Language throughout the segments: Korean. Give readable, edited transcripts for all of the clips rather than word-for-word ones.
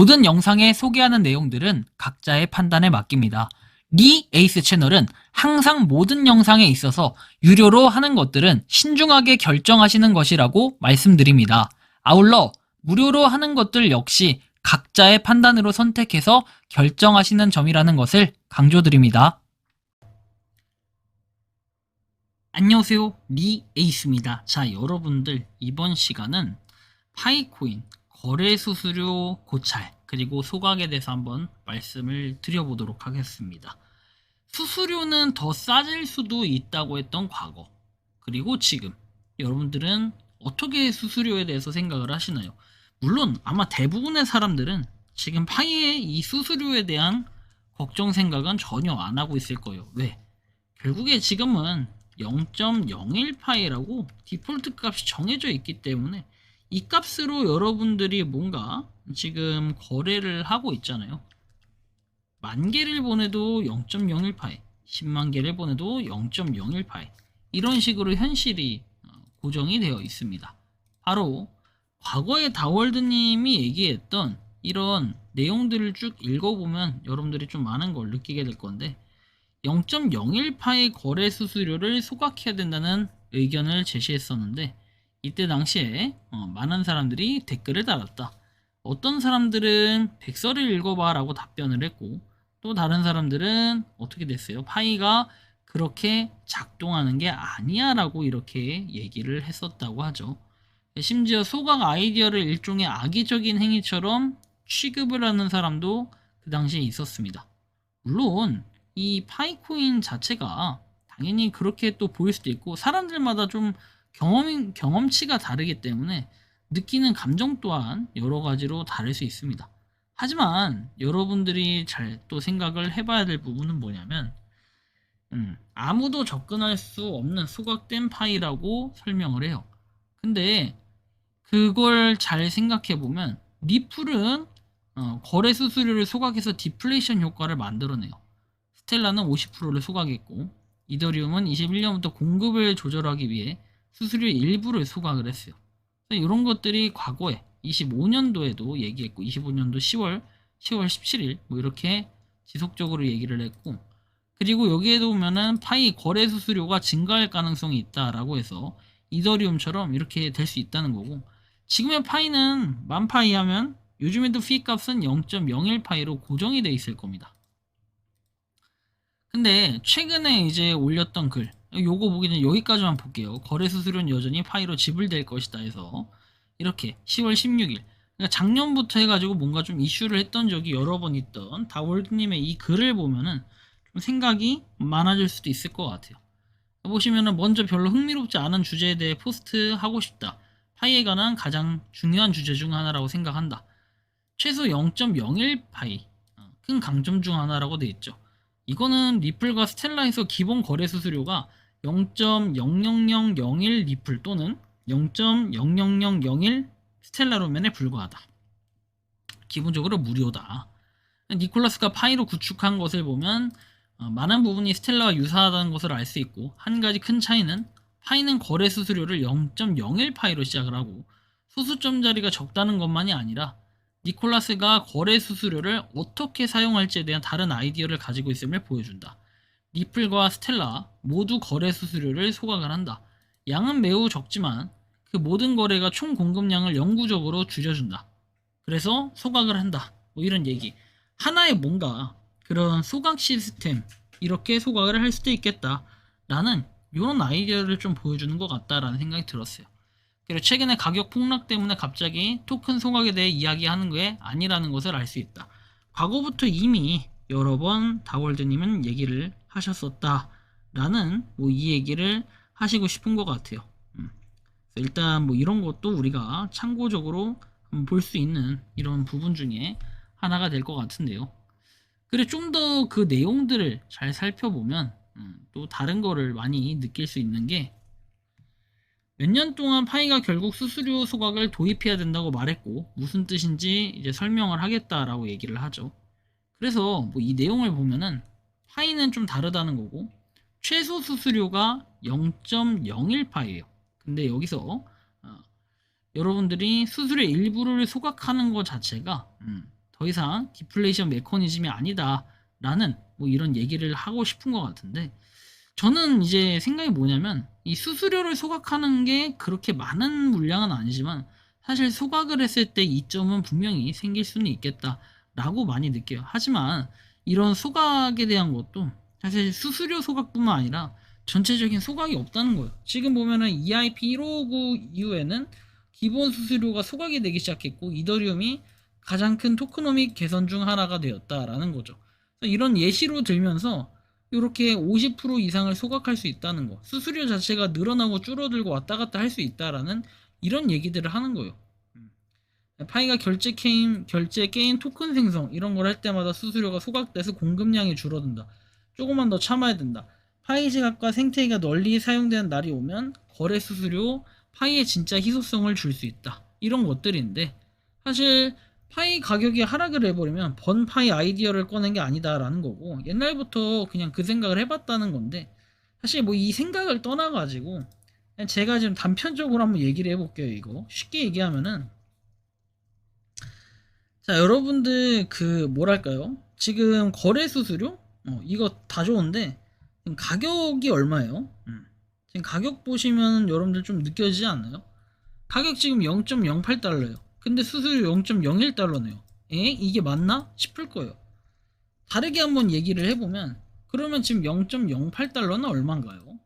모든 영상에 소개하는 내용들은 각자의 판단에 맡깁니다. 리 에이스 채널은 항상 모든 영상에 있어서 유료로 하는 것들은 신중하게 결정하시는 것이라고 말씀드립니다. 아울러 무료로 하는 것들 역시 각자의 판단으로 선택해서 결정하시는 점이라는 것을 강조드립니다. 안녕하세요, 리 에이스입니다. 자, 여러분들 이번 시간은 파이코인 거래 수수료 고찰 그리고 소각에 대해서 한번 말씀을 드려보도록 하겠습니다. 수수료는 더 싸질 수도 있다고 했던 과거, 그리고 지금 여러분들은 어떻게 수수료에 대해서 생각을 하시나요? 물론 아마 대부분의 사람들은 지금 파이의 이 수수료에 대한 걱정 생각은 전혀 안 하고 있을 거예요. 왜? 결국에 지금은 0.01파이라고 디폴트 값이 정해져 있기 때문에 이 값으로 여러분들이 뭔가 지금 거래를 하고 있잖아요. 10,000개를 보내도 0.01파이, 10만 개를 보내도 0.01파이, 이런 식으로 현실이 고정이 되어 있습니다. 바로 과거에 다월드님이 얘기했던 이런 내용들을 쭉 읽어보면 여러분들이 좀 많은 걸 느끼게 될 건데, 0.01파이 거래 수수료를 소각해야 된다는 의견을 제시했었는데, 이때 당시에 많은 사람들이 댓글을 달았다. 어떤 사람들은 백서를 읽어봐 라고 답변을 했고, 또 다른 사람들은 어떻게 됐어요? 파이가 그렇게 작동하는 게 아니야 라고 이렇게 얘기를 했었다고 하죠. 심지어 소각 아이디어를 일종의 악의적인 행위처럼 취급을 하는 사람도 그 당시에 있었습니다. 물론 이 파이코인 자체가 당연히 그렇게 또 보일 수도 있고, 사람들마다 좀 경험치가 다르기 때문에 느끼는 감정 또한 여러 가지로 다를 수 있습니다. 하지만 여러분들이 잘 또 생각을 해봐야 될 부분은 뭐냐면, 아무도 접근할 수 없는 소각된 파이라고 설명을 해요. 근데 그걸 잘 생각해보면 리플은 거래 수수료를 소각해서 디플레이션 효과를 만들어내요. 스텔라는 50%를 소각했고, 이더리움은 21년부터 공급을 조절하기 위해 수수료의 일부를 소각을 했어요. 이런 것들이 과거에 25년도에도 얘기했고, 25년도 10월 17일 뭐 이렇게 지속적으로 얘기를 했고, 그리고 여기에도 보면은 파이 거래 수수료가 증가할 가능성이 있다라고 해서 이더리움처럼 이렇게 될 수 있다는 거고, 지금의 파이는 10,000파이 하면 요즘에도 피 값은 0.01파이로 고정이 돼 있을 겁니다. 근데 최근에 이제 올렸던 글, 요거 보기 전에 여기까지만 볼게요. 거래 수수료는 여전히 파이로 지불될 것이다 해서 이렇게 10월 16일, 그러니까 작년부터 해가지고 뭔가 좀 이슈를 했던 적이 여러 번 있던 다월드님의 이 글을 보면은 좀 생각이 많아질 수도 있을 것 같아요. 보시면은 먼저 별로 흥미롭지 않은 주제에 대해 포스트 하고 싶다. 파이에 관한 가장 중요한 주제 중 하나라고 생각한다. 최소 0.01파이, 큰 강점 중 하나라고 돼 있죠. 이거는 리플과 스텔라에서 기본 거래 수수료가 0.00001 리플 또는 0.00001 스텔라로면에 불과하다. 기본적으로 무료다. 니콜라스가 파이로 구축한 것을 보면 많은 부분이 스텔라와 유사하다는 것을 알 수 있고, 한 가지 큰 차이는 파이는 거래 수수료를 0.01파이로 시작을 하고 소수점자리가 적다는 것만이 아니라 니콜라스가 거래 수수료를 어떻게 사용할지에 대한 다른 아이디어를 가지고 있음을 보여준다. 리플과 스텔라 모두 거래 수수료를 소각을 한다. 양은 매우 적지만 그 모든 거래가 총 공급량을 영구적으로 줄여준다. 그래서 소각을 한다. 뭐 이런 얘기. 하나의 뭔가 그런 소각 시스템, 이렇게 소각을 할 수도 있겠다 라는 이런 아이디어를 좀 보여주는 것 같다라는 생각이 들었어요. 그리고 최근에 가격 폭락 때문에 갑자기 토큰 소각에 대해 이야기하는 게 아니라는 것을 알 수 있다. 과거부터 이미 여러 번 다월드님은 얘기를 하셨었다 라는 뭐 이 얘기를 하시고 싶은 것 같아요. 일단 뭐 이런 것도 우리가 참고적으로 볼 수 있는 이런 부분 중에 하나가 될 것 같은데요. 그리고 좀 더 그 내용들을 잘 살펴보면 또 다른 거를 많이 느낄 수 있는 게, 몇 년 동안 파이가 결국 수수료 소각을 도입해야 된다고 말했고 무슨 뜻인지 이제 설명을 하겠다라고 얘기를 하죠. 그래서 뭐 이 내용을 보면은 파이는 좀 다르다는 거고, 최소 수수료가 0.01파이예요. 근데 여기서 여러분들이 수수료 일부를 소각하는 것 자체가 더 더 이상 디플레이션 메커니즘이 아니다라는 뭐 이런 얘기를 하고 싶은 것 같은데, 저는 이제 생각이 뭐냐면 이 수수료를 소각하는 게 그렇게 많은 물량은 아니지만 사실 소각을 했을 때 이점은 분명히 생길 수는 있겠다라고 많이 느껴요. 하지만 이런 소각에 대한 것도 사실 수수료 소각뿐만 아니라 전체적인 소각이 없다는 거예요. 지금 보면은 EIP 1559 이후에는 기본 수수료가 소각이 되기 시작했고 이더리움이 가장 큰 토크노믹 개선 중 하나가 되었다라는 거죠. 이런 예시로 들면서 이렇게 50% 이상을 소각할 수 있다는 거, 수수료 자체가 늘어나고 줄어들고 왔다 갔다 할 수 있다라는 이런 얘기들을 하는 거예요. 파이가 결제 게임 토큰 생성 이런 걸 할 때마다 수수료가 소각돼서 공급량이 줄어든다. 조금만 더 참아야 된다. 파이 지갑과 생태계가 널리 사용되는 날이 오면 거래 수수료, 파이의 진짜 희소성을 줄 수 있다. 이런 것들인데 사실 파이 가격이 하락을 해버리면 번 파이 아이디어를 꺼낸 게 아니다라는 거고, 옛날부터 그냥 그 생각을 해봤다는 건데, 사실 뭐 이 생각을 떠나가지고 그냥 제가 지금 단편적으로 한번 얘기를 해볼게요. 이거 쉽게 얘기하면은, 자 여러분들 그 뭐랄까요, 지금 거래 수수료 이거 다 좋은데 지금 가격이 얼마예요? 지금 가격 보시면 여러분들 좀 느껴지지 않나요? 가격 지금 0.08달러예요. 근데 수수료 0.01달러네요. 이게 맞나 싶을 거예요. 다르게 한번 얘기를 해보면, 그러면 지금 0.08달러는 얼마인가요?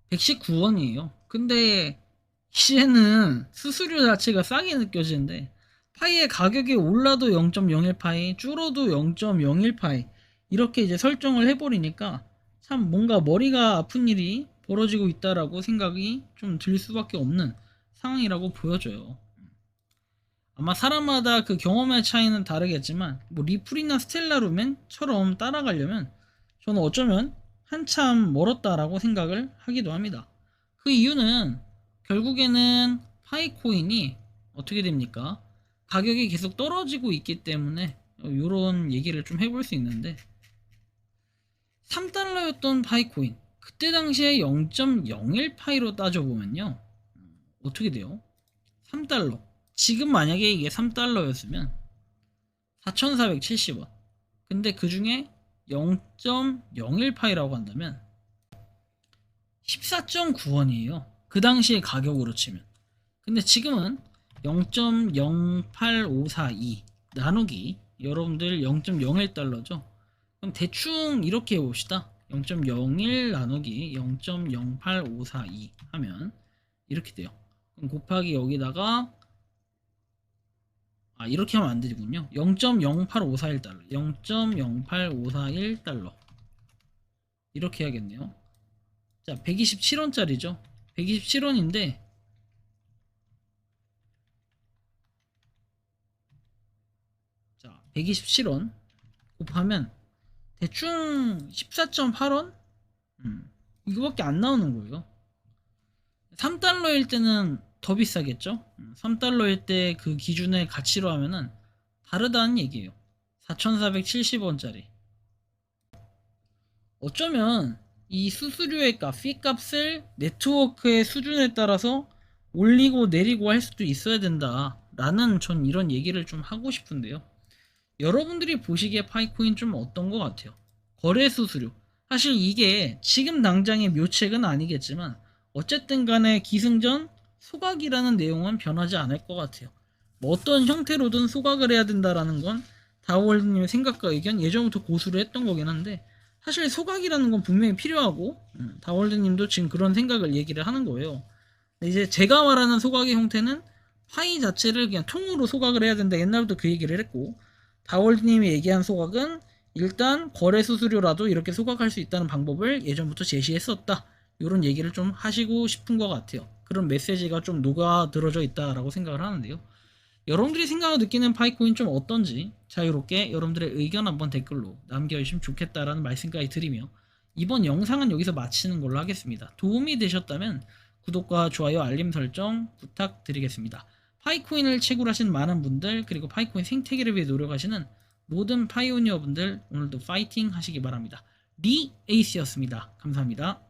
119원이에요. 근데 이제는 수수료 자체가 싸게 느껴지는데, 파이의 가격이 올라도 0.01파이, 줄어도 0.01파이 이렇게 이제 설정을 해버리니까 참 뭔가 머리가 아픈 일이 벌어지고 있다라고 생각이 좀 들 수밖에 없는 상황이라고 보여져요. 아마 사람마다 그 경험의 차이는 다르겠지만 뭐 리플이나 스텔라루멘처럼 따라가려면 저는 어쩌면 한참 멀었다라고 생각을 하기도 합니다. 그 이유는 결국에는 파이코인이 어떻게 됩니까? 가격이 계속 떨어지고 있기 때문에 이런 얘기를 좀 해볼 수 있는데, 3달러였던 파이코인 그때 당시에 0.01파이로 따져보면요 어떻게 돼요? 3달러. 지금 만약에 이게 3달러였으면 4,470원. 근데 그 중에 0.01파이라고 한다면 14.9원이에요. 그 당시의 가격으로 치면. 근데 지금은 0.08542 나누기 여러분들 0.01달러죠. 그럼 대충 이렇게 해봅시다. 0.01 나누기 0.08542 하면 이렇게 돼요. 그럼 곱하기 여기다가 이렇게 하면 안 되군요. 0.08541달러, 0.08541달러 이렇게 해야겠네요. 자, 127원짜리죠. 127원인데 자, 127원 곱하면 대충 14.8원? 이거밖에 안 나오는 거예요. 3달러일 때는 더 비싸겠죠? 3달러일 때 그 기준의 가치로 하면은 다르다는 얘기예요. 4,470원짜리. 어쩌면 이 수수료의 값, 피 값을 네트워크의 수준에 따라서 올리고 내리고 할 수도 있어야 된다 라는 전 이런 얘기를 좀 하고 싶은데요. 여러분들이 보시기에 파이코인 좀 어떤 것 같아요? 거래 수수료. 사실 이게 지금 당장의 묘책은 아니겠지만 어쨌든 간에 기승전 소각이라는 내용은 변하지 않을 것 같아요. 뭐 어떤 형태로든 소각을 해야 된다라는 건 다우월드님의 생각과 의견 예전부터 고수를 했던 거긴 한데, 사실 소각이라는 건 분명히 필요하고 다우월드님도 지금 그런 생각을 얘기를 하는 거예요. 이제 제가 말하는 소각의 형태는 파이 자체를 그냥 통으로 소각을 해야 된다, 옛날부터 그 얘기를 했고, 다월드님이 얘기한 소각은 일단 거래 수수료라도 이렇게 소각할 수 있다는 방법을 예전부터 제시했었다. 이런 얘기를 좀 하시고 싶은 것 같아요. 그런 메시지가 좀 녹아들어져 있다라고 생각을 하는데요. 여러분들이 생각을 느끼는 파이코인 좀 어떤지 자유롭게 여러분들의 의견 한번 댓글로 남겨주시면 좋겠다라는 말씀까지 드리며, 이번 영상은 여기서 마치는 걸로 하겠습니다. 도움이 되셨다면 구독과 좋아요, 알림 설정 부탁드리겠습니다. 파이코인을 채굴하신 많은 분들, 그리고 파이코인 생태계를 위해 노력하시는 모든 파이오니어 분들, 오늘도 파이팅 하시기 바랍니다. 리 에이스였습니다. 감사합니다.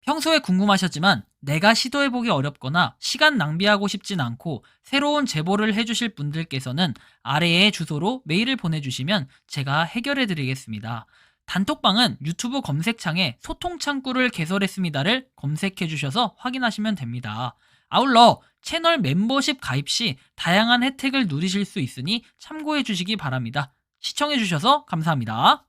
평소에 궁금하셨지만 내가 시도해보기 어렵거나 시간 낭비하고 싶진 않고 새로운 제보를 해주실 분들께서는 아래의 주소로 메일을 보내주시면 제가 해결해드리겠습니다. 단톡방은 유튜브 검색창에 소통 창구를 개설했습니다를 검색해주셔서 확인하시면 됩니다. 아울러 채널 멤버십 가입 시 다양한 혜택을 누리실 수 있으니 참고해주시기 바랍니다. 시청해주셔서 감사합니다.